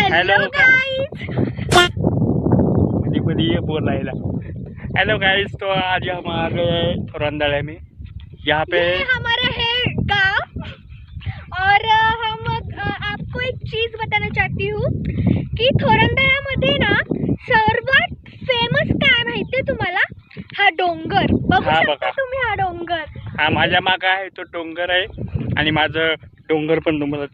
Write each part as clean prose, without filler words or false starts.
Hello guys, बोलायला hello guys. तो आज हम आ गए हैं थोरंदड़ा में। यहाँ पे हमारा है गाँव और हम आपको एक चीज बताना चाहती हूँ कि थोरंदड़ा मध्ये ना सर्वात फेमस काय माहितीये तुम्हाला? हा डोंगर बघू शकता तुम्ही। हा डोंगर हा माझ्या मागे आहे, तो डोंगर आहे आणि माझं डोंगर पण तुम्हाला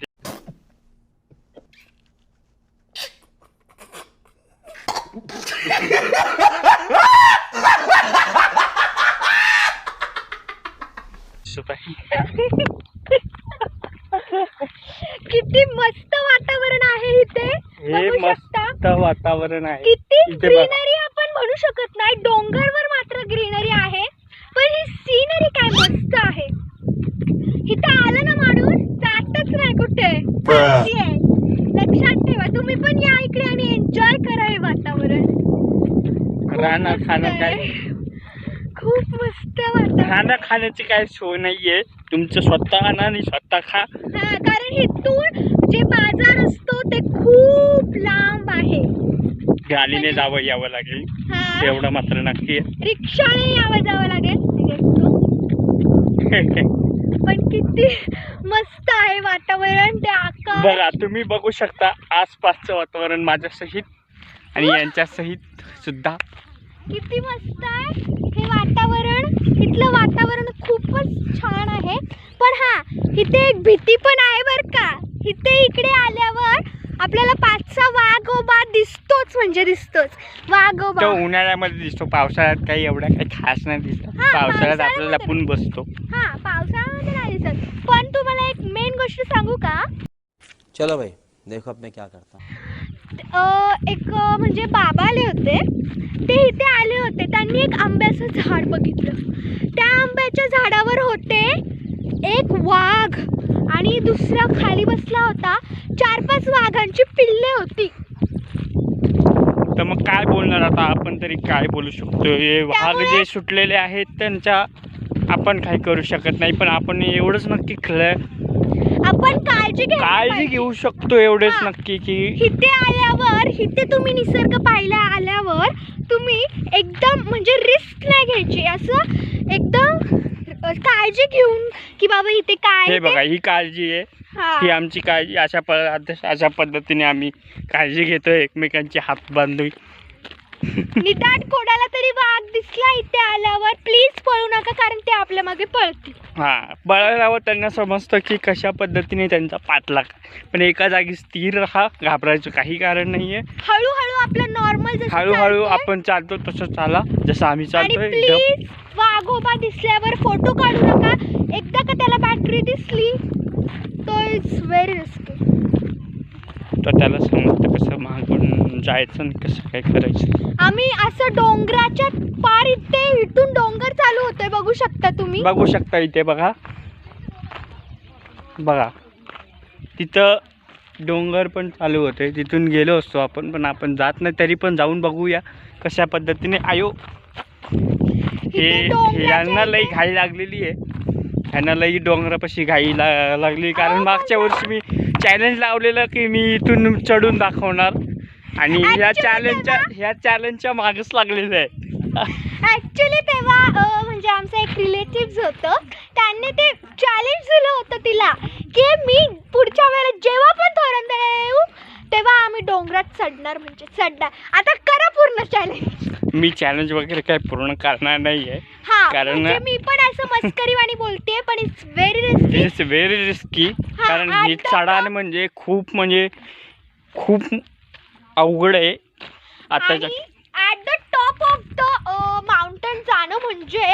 किती मस्त वातावरण आहे इथे। हे मस्त वातावरण आहे। किती ग्रीनरी आपण म्हणू शकत नाही, डोंगरवर मात्र ग्रीनरी आहे, पण ही सीनरी काय मस्त आहे। इथे आलं ना माणूस जातच नाही कुठे। लक्षात ठेवा, तुम्ही पण या इकडे आणि एन्जॉय करा हे वातावरण। राहणं खाणं काय खूप मस्त वातावरण। खाणं खाण्याची काय सोय नाहीये, तुमचं स्वतः आणा आणि स्वतः खा। कारण इथून जे बाजार असतो ते खूप लांब आहे, गाडीने यावं लागेल एवढं मात्र नक्की आहे। रिक्षाने यावं जावं लागेल पण किती मस्त आहे वातावरण। ते आकाश बघा, तुम्ही बघू शकता आसपासचं वातावरण माझ्या सहित आणि यांच्या सहित सुद्धा किती मस्त आहे हे वातावरण। इथलं वातावरण खूपच छान आहे, पण हा इथे एक भीती पण आहे बर का। इकडे आल्यावर आपल्याला 5-6 वाघोबा दिसतोच, म्हणजे दिसतोच वाघोबा। तो उन्हाळ्यामध्ये दिसतो, पावसाळ्यात काही एवढा काही खास नाही दिसत। पावसाळ्यात आपल्याला लपून बसतो। हा, पावसाळ्यामध्ये नाही दिसत। पण तुम्हाला एक मेन गोष्ट सांगू का? चलो भाई देखो अब मैं क्या करता हूँ। एक म्हणजे बाबा आले होते, ते इथे आले होते, त्यांनी एक आंब्याचं झाड बघितलं। त्या आंब्याच्या झाडावर होते एक वाघ आणि दुसरा खाली बसला होता। 4-5 वाघांची पिल्ले होती। तर मग काय बोलणार आता आपण, तरी काय बोलू शकतो? हे वाघ जे सुटलेले आहेत त्यांच्या आपण काही करू शकत नाही, पण आपण एवढंच नक्की आपण काळजी घेऊ शकतो एवढेच नक्की की इथे आल्यावर, इथे तुम्ही निसर्ग पाहायला आल्यावर तुम्ही एकदम म्हणजे रिस्क नाही घ्यायची, असं एकदम काळजी घेऊन की बाबा इथे काय। हे बघा, ही काळजी आहे, ही आमची काळजी। अशा पद्धतीने आम्ही काळजी घेतोय, एकमेकांचे हात बांधून। निदान कोणाला तरी वाघ दिसला इथे आल्यावर प्लीज पळू नका, कारण ते आपल्या मागे पळतील। पळाल्यावर त्यांना समजतं की कशा पद्धतीने त्यांचा पाठलाग, पण एका जागी स्थिर राहा, घाबरायचं काही कारण नाहीये। हळूहळू आपलं नॉर्मल हळूहळू आपण चालतो तसं चाला, जसं आम्ही चालतोय। प्लीज वाघोबा दिसल्यावर फोटो काढू नका। एकदा का त्याला बॅटरी दिसली तो इट्स व्हेरी रिस्की। तर त्याला समजतं कसं मागून जायचं आणि कसं काय करायचं। आम्ही असं डोंगराच्या पार इथून डोंगर चालू होतोय, बघू शकता तुम्ही। बघू शकता इथे बघा, तिथं डोंगर पण चालू होते, तिथून गेलो असतो आपण, पण आपण जात नाही। तरी पण जाऊन बघूया कशा पद्धतीने। यांना लई घाई लागलेली आहे, यांना लई डोंगरापाशी घाई लागली, कारण मागच्या वर्षी मी चॅलेंज लावलेलं की मी इथून चढून दाखवणार, आणि ह्या चॅलेंजच्या मागच लागलेलं आहे। ऍक्च्युली तेव्हा म्हणजे आमचं एक रिलेटिव्ह होतं, त्यांनी ते चॅलेंज दिलं होतं तिला की मी पुढच्या वेळेला जेव्हा पण थोरंदड़ा येऊ तेव्हा आम्ही डोंगरात चढणार, म्हणजे चढणार। आता करा पूर्ण चॅलेंज। मी चॅलेंज वगैरे काय पूर्ण करणार नाहीये, कारण म्हणजे मी पण असं मस्करीवाणी बोलते, पण इट्स व्हेरी रिस्की। कारण ही चढाण म्हणजे खूप अवघड आहे। आताच्या at the top of the mountain जाणं म्हणजे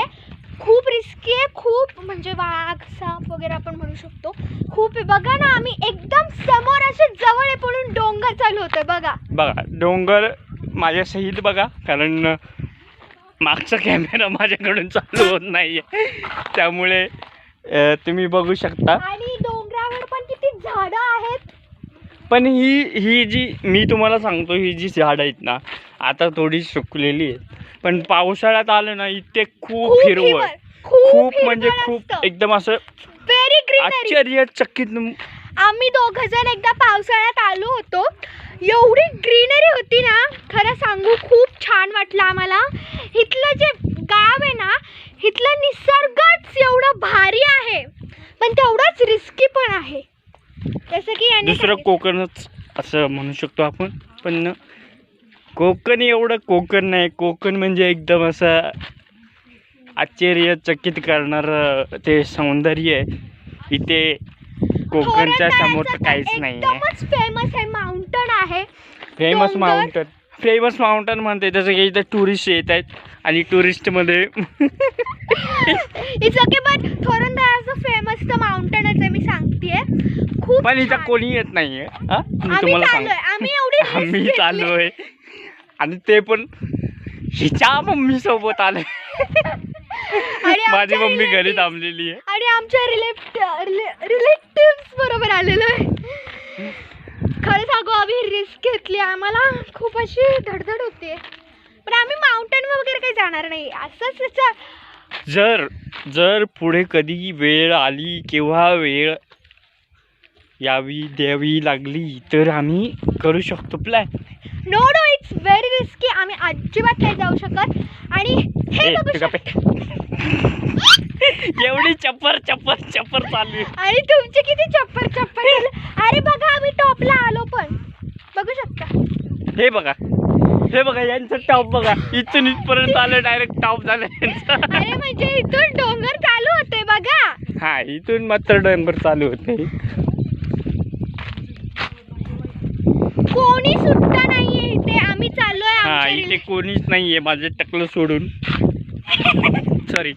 खूप रिस्की आहे, खूप म्हणजे वाघ साप वगैरे आपण म्हणू शकतो खूप। बघा ना, आम्ही एकदम समोर असे जवळ पडून डोंगर चालू होतोय। बघा डोंगर माझ्या सहित बघा, कारण मागचा कॅमेरा माझ्याकडून चालू होत नाहीये, त्यामुळे तुम्ही बघू शकता। आणि डोंगरावर पण किती झाडं आहेत, पण ही जी मी तुम्हाला सांगतो, ही जी झाडं आहेत ना आता थोडी सुकलेली आहेत, पण पावसाळ्यात आलं ना इथे खूप हिरवळ, खूप म्हणजे खूप एकदम असं व्हेरी ग्रीनरी, आश्चर्यचकित। आम्ही 2 जण एकदा पावसाळ्यात आलो होतो, एवढी ग्रीनरी होती ना, खरं सांगू खूप छान वाटलं आम्हाला. इथलं जे गाव आहे ना, इथलं निसर्गच एवढं भारी आहे, पण तेवढंच रिस्की पण आहे. जसं की यांनी दुसरं सांगितलं. कोकणच असं म्हणू शकतो आपण, पण कोकण एवढं कोकण नाही. कोकण म्हणजे एकदम असं आश्चर्यचकित करणारं ते सौंदर्य आहे. इथे कोकणच्या समोर तर काहीच नाही आहे. एकदमच फेमस आहे, माउंटन आहे. फेमस डोंगर. माउंटन म्हणते, जसं की इथे टुरिस्ट येत आहेत आणि टुरिस्टमध्ये इट्स ओके, बट थोरंदराचं फेमस तर माउंटनच आहे, मी सांगतेय. खूप पण इथं छान. कोणी येत नाहीये. हा मी आम्ही तुम्हाला चाललोय, सांगतो, आम्ही एवढी risk आम्ही घेतली. चाललोय आणि ते पण हिच्या मम्मी सोबत आले. आणि माझी आमच्या मम्मी घरी relatives- थांबलेली आहे. आणि आमच्या रिलेटिव्ह बरोबर आलेलो आहे. खरं सांगू, आम्ही रिस्क घेतली, आम्हाला खूप अशी धडधड होते, पण आम्ही माउंटन वगैरे काही जाणार नाही. असंच जर पुढे कधी वेळ आली किंवा वेळ यावी द्यावी लागली तर आम्ही करू शकतो plan. No it's very risky. आम्ही अजिबात नाही जाऊ शकत. आणि हे बघू एवढी चप्पर चालू आहे. आणि तुमचे किती चप्पर झाले. अरे बघा, आम्ही टॉपला आलो पण बघू शकता. हे बघा यांचं टॉप बघा, इथून इथपर्यंत आलं, डायरेक्ट टॉप झालं यांचं. अरे म्हणजे इथून डोंगर चालू होते बघा. हा, इथून मात्र डोंगर चालू होते. कोणी सुट्टा नाहीये इथे. आम्ही चाललोय हा, आमच्या इथे कोणीच नाहीये माझं टकलं सोडून. सॉरी.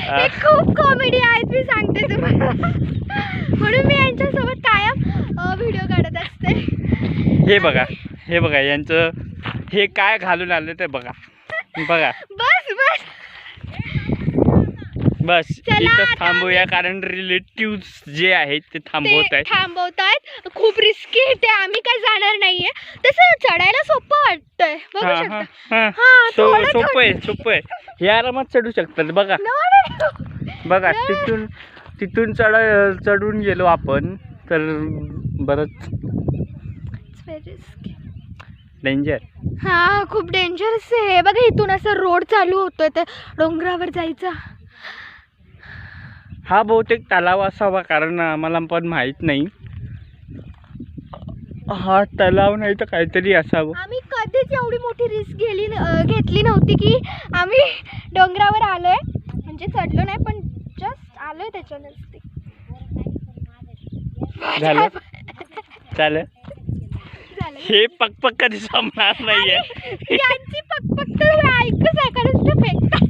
हे खूप कॉमेडी आहेत, मी सांगते तुम्हाला. म्हणून मी यांच्यासोबत कायम व्हिडिओ काढत असते. हे बघा यांचं हे काय घालून आलं ते बघा. बस चला इथं आता थांबूया, कारण रिलेटिव्ह जे आहेत ते थांबवत आहेत. थांबवतायत. खूप रिस्की ते, आम्ही काय जाणार नाहीये. तसं चढायला सोपं वाटतंय, बघू शकता. हा, थोडं सोपं आहे. हे आरामात चढू शकतात. बघा बघा, तिथून चढून गेलो आपण तर बरंच डेंजर. हा, खूप डेंजरस आहे. बघा, इथून असं रोड चालू होतोय, ते डोंगरावर जायचा. हा बहुतेक तलाव असावा, कारण आम्हाला पण माहित नाही. हा तलाव नाही तर काहीतरी असावं. आम्ही कधीच एवढी मोठी रिस्क घेतली नव्हती की आम्ही डोंगरावर आलोय. म्हणजे चढलो नाही, पण जस्ट आलोय त्याच्या नजदीक. झालं. हे पकपक कधी संपणार नाहीये. यांची पकपक तर ऐकूच ऐकायला फेकतात.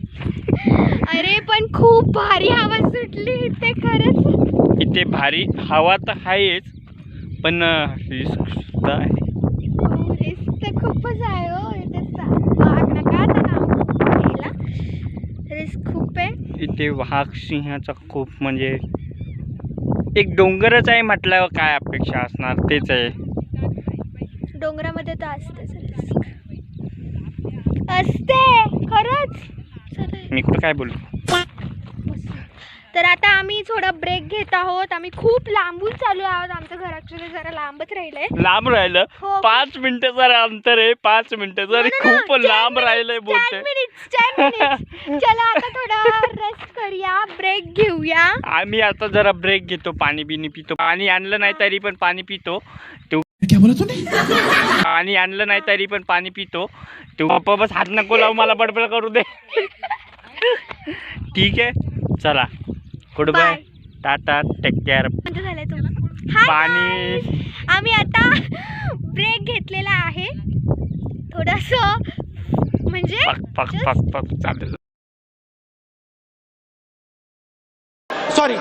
अरे पण खूप भारी हवा सुटली इथे, खरंच. इथे भारी हवा तर आहेच, पण रिस्क सुद्धा आहे. रिस्क तर खूपच आहे हो इथे. नका घ्यायला, रिस्क खूप आहे इथे. वाघ सिंहाचा खूप, म्हणजे एक डोंगरच आहे म्हटल्यावर काय अपेक्षा असणार, तेच आहे. डोंगरामध्ये तर असतेच रिस्क, असते खरंच. मी कुठं काय बोलू. तर आता आम्ही थोडा ब्रेक घेत आहोत. आम्ही खूप लांबून चालू आहोत. आमचं घर ऍक्च्युली जरा लांबच राहिलंय. लांब राहिलं. हो. 5 मिनिटं जर अंतर आहे, 5 मिनिटं जरी खूप लांब राहिलंय बोलते. 10 मिनिट्स. चला आता थोडा रेस्ट करूया, ब्रेक घेऊया. आम्ही आता जरा ब्रेक घेतो, पाणी बिनी पितो. पाणी आणलं नाही तरी पण पाणी पितो. क्या बोला तूने? पाणी आणलं नाही तरी पण पाणी पितो. तू पप्पा बस हात नको लावू, मला बडबड करू दे. ठीक आहे, चला goodbye, tata, take care. झालंय तुम्हाला पाणी. आम्ही आता ब्रेक घेतलेला आहे थोडस, म्हणजे पक पक पक पक चालेल. सॉरी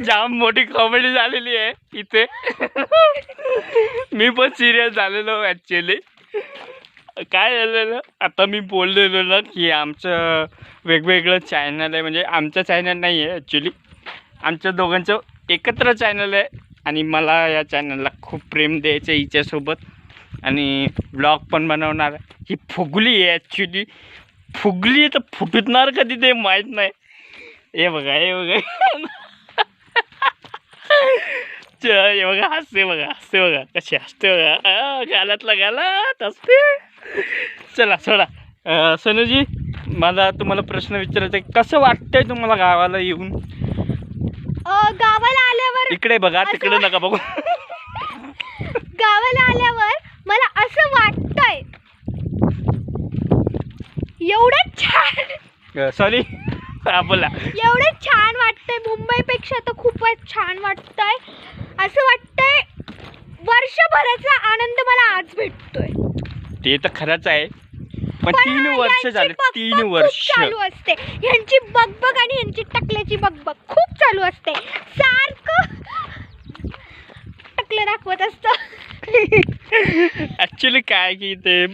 जाम मोठी कॉमेडी झालेली आहे इथे. मी पण सिरियस झालेलो ॲक्च्युली. काय झालेलं आता मी बोललेलो ना की आमचं वेगवेगळं चॅनल आहे, म्हणजे आमचं चॅनल नाही आहे ॲक्च्युली, आमच्या दोघांचं एकत्र चॅनल आहे. आणि मला या चॅनलला खूप प्रेम द्यायचं आहे हिच्यासोबत, आणि ब्लॉग पण बनवणार. ही फुगली आहे ॲक्च्युली, फुगली तर फुटणार कधी ते माहीत नाही. हे बघा हे बघा हे बघा हसते बघा कशी हसते बघा, गालातला गालात हसते. चला सोडा. सनूजी, मला तुम्हाला प्रश्न विचारायचा आहे, कसं वाटतंय तुम्हाला गावाला येऊन? गावाला आल्यावर इकडे बघा तिकडे नका बघू. गावाला आल्यावर मला असं वाटतंय एवढं छान, सॉरी बोला. एवढं छान वाटतंय, मुंबईपेक्षा तर खूपच छान वाटतंय. असं वाटतंय वर्षभराचा आनंद मला आज भेटतोय. ते तर खरंच आहे, पण 3 वर्ष यांची झाले, बकबक 3 खूप वर्ष. चालू असते यांची बकबक, आणि यांची टकल्याची बकबक खूप चालू असते. सारखं टकलं दाखवत असतं. ॲक्च्युली काय की ते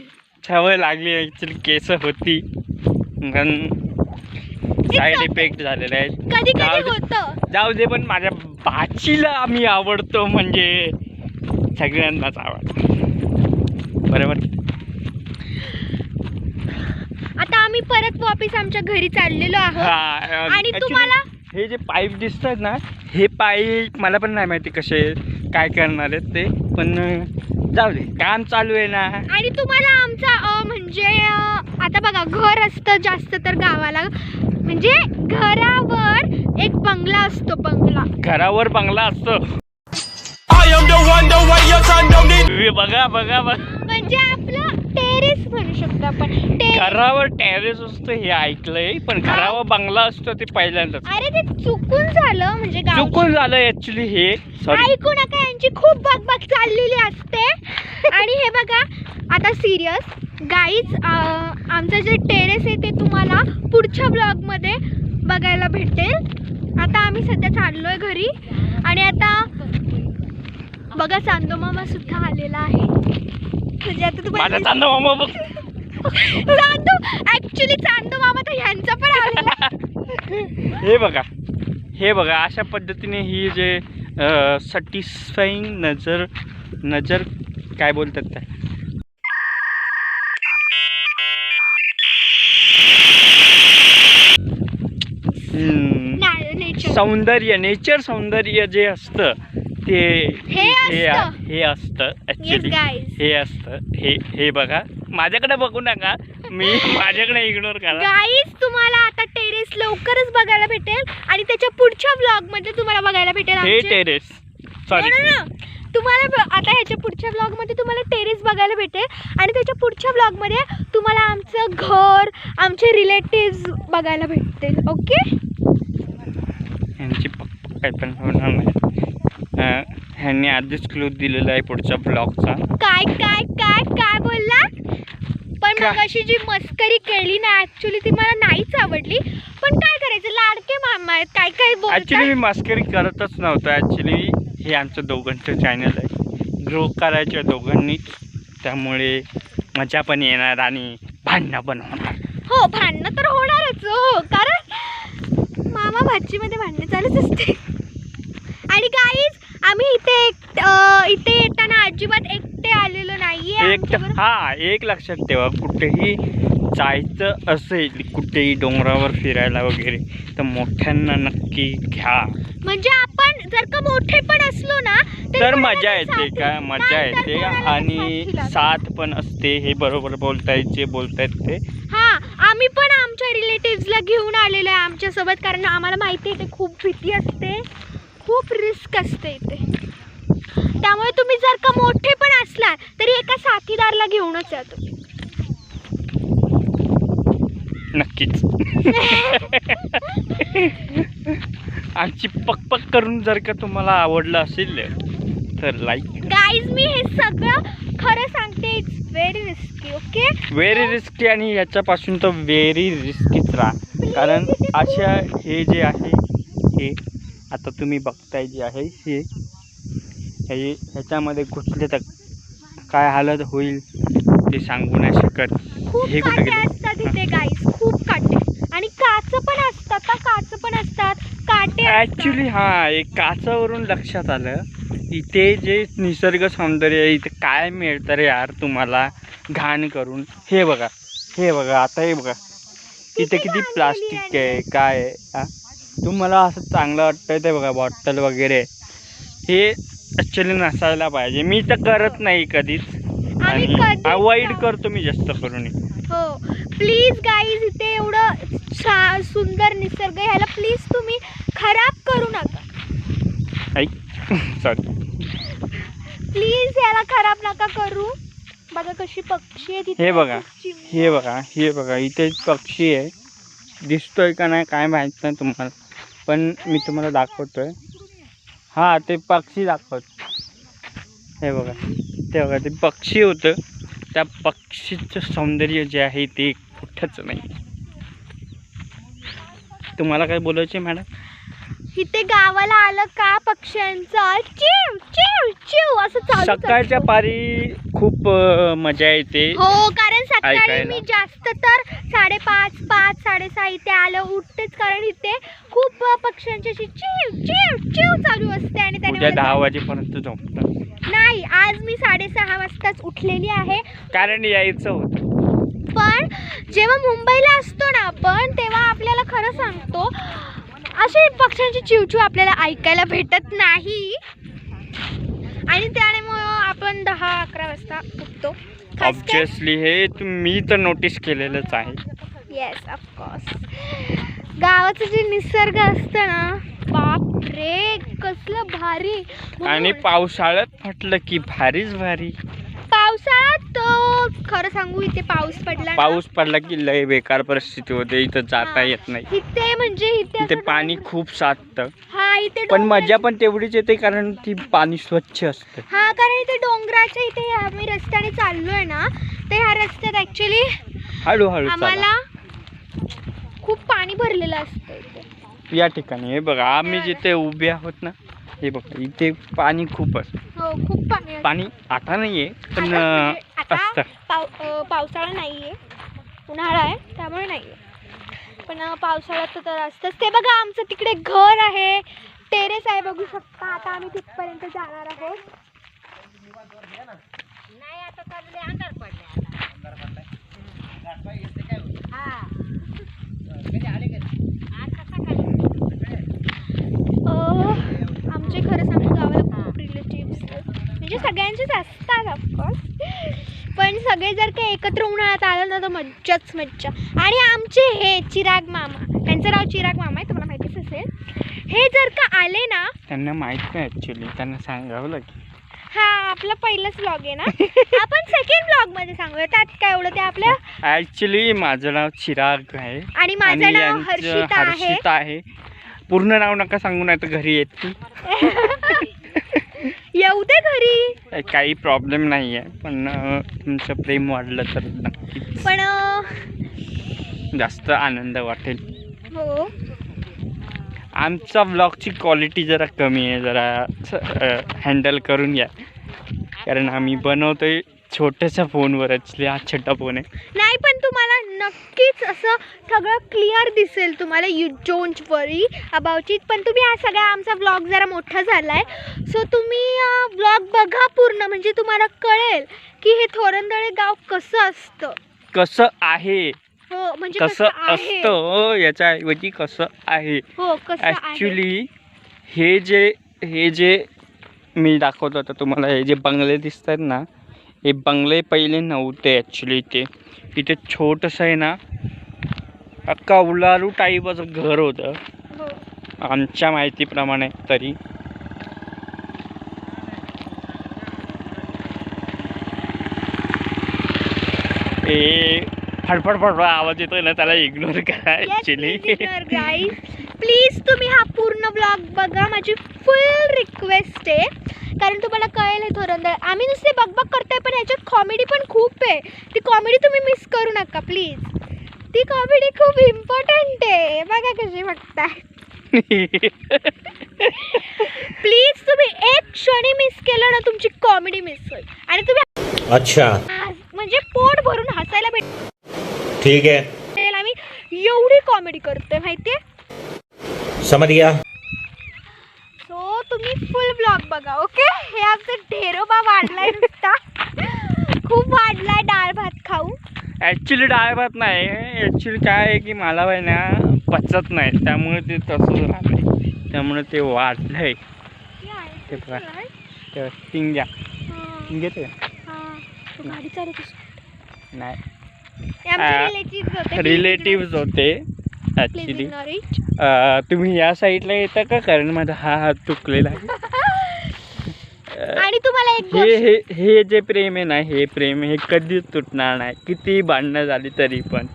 सवय लागली ॲक्च्युली, केस होती पण साईड इफेक्ट झालेले आहेत. कधी कधी होतं. जाऊ दे, पण माझ्या भाचीला आम्ही आवडतो म्हणजे सगळ्यांनाच आवडतं, बरोबर. आता आम्ही परत वापस आमच्या घरी चाललेलो आहोत. आणि तुम्हाला हे जे पाईप दिसतात ना, हे पाईप मला पण नाही माहिती कसे काय करणार आहेत ते, पण जाऊ दे, काम चालू आहे ना. आणि तुम्हाला आमचा म्हणजे आता बघा, घर असतं जास्त तर गावाला, म्हणजे घरावर एक बंगला असतो, बंगला. घरावर बंगला असतो. बघा बघा बघा, म्हणजे आपलं टेरेस म्हणू शकतो आपण. घरावर टेरेस असतो हे ऐकलंय, पण घरावर बंगला असतो ते पहिल्यांदाच. अरे ते चुकून झालं, म्हणजे चुकून झालं ऍक्च्युली हे. सॉरी. ऐकू नका, यांची खूप बकबक चाललेली असते. आणि हे बघा आता सिरियस गाईज, आमचं जे टेरेस आहे ते तुम्हाला पुढच्या ब्लॉगमध्ये बघायला भेटेल. आता आम्ही सध्या चाललोय घरी, आणि आता बघा चांदो मामा सुद्धा आलेला आहे. म्हणजे आता तुम्हाला चांदो मामा बघ, चांदो ऍक्च्युली चांदो मामा तर ह्यांचा पण आलेला. हे बघा अशा पद्धतीने ही जे सॅटिस्फाईंग नजर काय बोलतात त्या, नेचर सौंदर्य जे असतं ते हे असतं ऍक्च्युली. हे असतं हे बघा, माझ्याकडे बघू नका, मी माझ्याकडे इग्नोर करा. गाईज तुम्हाला आता टेरेस लवकरच बघायला भेटेल, आणि त्याच्या पुढच्या ब्लॉग मध्ये तुम्हाला बघायला भेटेल हे टेरेस. सॉरी, तुम्हाला आता ह्याच्या पुढच्या ब्लॉग मध्ये तुम्हाला टेरेस बघायला भेटेल, आणि त्याच्या पुढच्या ब्लॉग मध्ये तुम्हाला आमचं घर, आमचे रिलेटिव्स बघायला भेटतील. ओके, ह्यांची पक्क काय पण होणार नाही. ह्यांनी आधीच क्लू दिलेला आहे पुढच्या ब्लॉगचा. काय काय काय काय बोलला? पण मग अशी जी मस्करी केली ना, ऍक्च्युली ती मला नाहीच आवडली. पण काय करायचं, लाडके मामा आहेत, काय काय ऍक्च्युली बोलतात. मी मस्करी करतच नव्हतं. ऍक्च्युली हे आमचं दोघांचं चॅनल आहे, ग्रो करायचं दोघांनी, त्यामुळे मजा पण येणार आणि भांडणं पण होणार. हो, भांडणं तर होणारच हो, कारण मामा भाचीमध्ये भांडणं चालूच असते. आणि गाईज आम्ही इथे येताना अजिबात एकटे आलेलो नाहीये. एक लक्षात ठेवा, कुठेही जायचं असेल, कुठेही डोंगरावर फिरायला वगैरे, तर मोठ्यांना नक्की घ्या. म्हणजे आपण जर का मोठे पण असलो ना तर मजा येते, काय मजा येते, आणि साथ पण असते. हे बरोबर बोलतायत जे बोलतायत ते. हा, आम्ही पण आमच्या रिलेटिव्सला घेऊन आलेलो आहे आमच्यासोबत, कारण आम्हाला माहिती आहे ते खूप भीती असते, खूप रिस्क असते इथे. त्यामुळे तुम्ही जर का मोठे पण असला तरी एका साथीदारला घेऊनच या तुम्ही. नक्कीच. आमची पकपक करून जर का तुम्हाला आवडलं असेल तर लाईक. गाईज मी हे सगळं खरं सांगते, it's very risky. Okay, very risky, आणि याच्यापासून तर व्हेरी रिस्कीच राहा. कारण अशा हे जे आहे हे आता तुम्ही बघताय जी आहे ह्याच्यामध्ये घुसले तर काय हालत होईल ते सांगू नाही शकत. खूप हे कुठे काटे गेले? असतात इथे गाईस, खूप काटे. आणि काच पण असतात का, काच पण असतात, काटे असतात. ॲक्च्युली हां, एक काचावरून लक्षात आलं, इथे जे निसर्ग सौंदर्य आहे इथे काय मिळतं रे यार तुम्हाला घाण करून. हे बघा आता हे बघा इथे किती घाण प्लास्टिक केली आहे काय आहे हा? तुम्हाला असं चांगलं वाटतंय ते बघा बॉटल वगैरे, हे ॲक्च्युली नसायला पाहिजे. मी तर करत नाही कधीच आणि कधीच अवॉइड नाही. करतो मी जास्त करून. हो प्लीज गाईज, इथे एवढं सुंदर निसर्ग, ह्याला प्लीज तुम्ही खराब करू नका. ऐक सॉरी, प्लीज याला खराब नका करू. बघा कशी पक्षी आहे तिथे. हे बघा इथे पक्षी आहे, दिसतोय का नाही काय माहीत नाही तुम्हाला, पण मी तुम्हाला दाखवतोय. हां ते पक्षी दाखवतो. हे बघा ते पक्षी होतं. त्या पक्षीचं सौंदर्य जे आहे ते कुठंच नाही. तुम्हाला काय बोलायचं मॅडम? इथे गावाला आलं का पक्ष्यांचं चिव चिव चिव असं चालू सकाळच्या पारी खूप मजा येते. हो, कारण सकाळी ऐकायला. मी जास्त तर 5:30 5:30 इथे आलं उठतेच, कारण इथे खूप पक्ष्यांची अशी चिव चिव चिव चालू असते. आणि त्याने उद्या मला 10 वाजेपर्यंत झोपतात. नाही, आज मी 6:30 वाजताच उठलेली आहे. कारण यायचं होतं. पण जेव्हा मुंबईला असतो ना आपण, तेव्हा आपल्याला खरं सांगतो असे पक्ष्यांची चिवचिव आपल्याला ऐकायला भेटत नाही. आणि त्यामुळे आपण 10-11 वाजता उठतो. ऑब्विसली हे मी तर नोटीस केलेलंच आहे. Yes of course. गावाचं जे निसर्ग असतं ना, बाप रे कसलं भारी. आणि पावसाळ्यात म्हटलं की भारीच भारी. पावसाळ्यात खरं सांगू, इथे पाऊस पडला ना, पाऊस पडला की लय बेकार परिस्थिती होते. इथं जाता येत नाही. इथे म्हणजे इथे असं पाणी खूप साचतं. हा इथे पण डोंगर- मजा पण तेवढीच येते कारण ती पाणी स्वच्छ असतं. हा, कारण इथे डोंगराच्या इथे आम्ही रस्त्याने चाललोय ना, तर ह्या रस्त्यात ऍक्च्युली हळूहळू आम्हाला खूप पाणी भरलेलं असतं इथे. चला. या ठिकाणी हे बघा आम्ही जिथे उभे आहोत ना, हे बघा इथे पाणी खूप असतं. हो, खूप पाणी असतं. पाणी आता नाहीये पण आता असतं. पावसाळा नाहीये, उन्हाळा आहे त्यामुळे नाहीये, पण पावसाळ्यात तर असतंच. ते बघा आमचं तिकडे घर आहे, टेरेस आहे, बघू शकता. आता आम्ही तिथपर्यंत जाणार आहोत. आमचे खरं सांगू गावाला खूप रिलेटिव्स म्हणजे सगळ्यांचेच असतात ऑफकोर्स, पण सगळे जर काही एकत्र उन्हाळ्यात आलं ना तर मज्जाच मज्जा. आणि आमचे हे चिराग मामा, त्यांचं नाव चिराग मामा आहे, तुम्हाला माहितीच असेल. हे जर का आले ना, त्यांना माहित नाही ऍक्च्युली, त्यांना सांगावं लागेल. हा आपला पहिलाच व्लॉग आहे ना, आपण सेकंड व्लॉग मध्ये सांगूया, त्यात काय एवढं. ते आपल्या ऍक्च्युली माझं नाव चिराग आहे आणि माझं नाव यांचं हर्षिता आहे. आहे. पूर्ण नाव नका सांगू नाही तर घरी येतील. येऊ दे घरी, काही प्रॉब्लेम नाही आहे, पण तुमचं प्रेम वाढलं तर नक्कीच पण जास्त आनंद वाटेल. हो आमचा व्लॉगची क्वालिटी जरा कमी आहे, जरा हँडल करून घ्या, कारण आम्ही बनवतोय छोट्याशा फोनवर. ॲक्च्युली हा छोटा फोन आहे. नाही, पण तुम्हाला नक्कीच असं सगळं क्लिअर दिसेल तुम्हाला. You don't worry about it. पण तुम्ही हा सगळा आमचा व्लॉग जरा मोठा झाला आहे, सो तुम्ही व्लॉग बघा पूर्ण, म्हणजे तुम्हाला कळेल की हे थोरंदळे गाव कसं असतं, कसं आहे, हो म्हणजे कसं असतं, याच्याऐवजी कसं आहे. हो कसं आहे. ॲक्च्युली हे जे मी दाखवतो आता तुम्हाला, हे जे बंगले दिसत आहेत ना, हे बंगले पहिले नव्हते ॲक्च्युली. इथे छोटंसं आहे ना, कौलारू टाईपचं घर होतं हो. आमच्या माहितीप्रमाणे तरी. हे फडफड आवाज येतोय ना, त्याला इग्नोर करा ॲक्च्युली. प्लीज तुम्ही हा पूर्ण ब्लॉग बघा, माझी फुल रिक्वेस्ट आहे, कारण तुम्हाला कळेल हे थोरंदळ. आम्ही नुसते बघ करतोय, पण याच्यात कॉमेडी पण खूप आहे. ती कॉमेडी तुम्ही मिस करू नका प्लीज. ती कॉमेडी खूप इम्पॉर्टंट आहे. बघा कशी बघताय. प्लीज तुम्ही एक क्षणी मिस केलं ना तुमची कॉमेडी मिस होईल आणि तुम्ही अच्छा म्हणजे पोट भरून हसायला भेटेल. ठीक है आम्ही एवढी कॉमेडी करतोय माहितीये. समझ गया. सो तुम्ही फुल ब्लॉग बघा. ओके. हे आमचं ढेरोबा वाढलाय नुसता. खूप वाढलाय डाळ भात खाऊ. ॲक्च्युली डाळ भात नाही, ॲक्च्युली काय आहे की मला बाई ना पचत नाही, त्यामुळे ते तसंच राहतंय, त्यामुळे ते वाढलंय. ते बघा ते टिंग्या घेते गाडी चालवत नाही, रिलेटिव्ह होते. रिलेटिव्स होते ॲक्च्युली. तुम्ही या साईडला येता का, कारण माझा हा हात चुकलेला आहे. आणि तुम्हाला एक हे जे प्रेम आहे ना, हे प्रेम हे कधीच तुटणार नाही, किती भांडणं झाली तरी पण.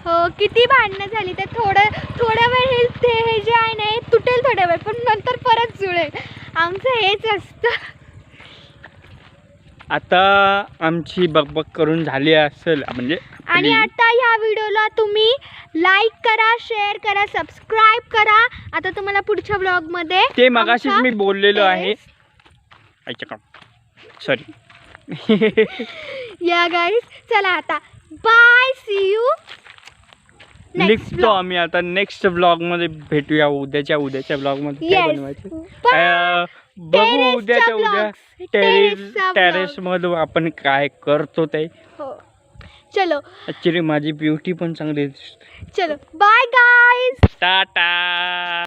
हो किती भांडणं झाली तर थोड्या वेळ हे जे आहे ना हे तुटेल थोड्या वेळ, पण नंतर परत जुळेल. आमचं हेच असतं. आता आमची बकबक करून झाली असेल म्हणजे. आणि आता ह्या व्हिडिओला तुम्ही लाईक करा, शेअर करा, सबस्क्राईब करा. आता तुम्हाला पुढच्या ब्लॉग मध्ये ते मगाशीच मी बोललेलो आहे. सॉरी. या गाईज चला आता बाय, सी यू नेक्स्ट निघतो आम्ही आता. नेक्स्ट ब्लॉग मध्ये भेटूया. उद्याच्या ब्लॉग मध्ये काय बनवायचं बघू. उद्याच्या उद्या टेरेस मधून आपण काय करतो ते. हो चलो. ऍक्च्युली माझी ब्युटी पण चांगली दिसते. चलो बाय गाईज. टाटा.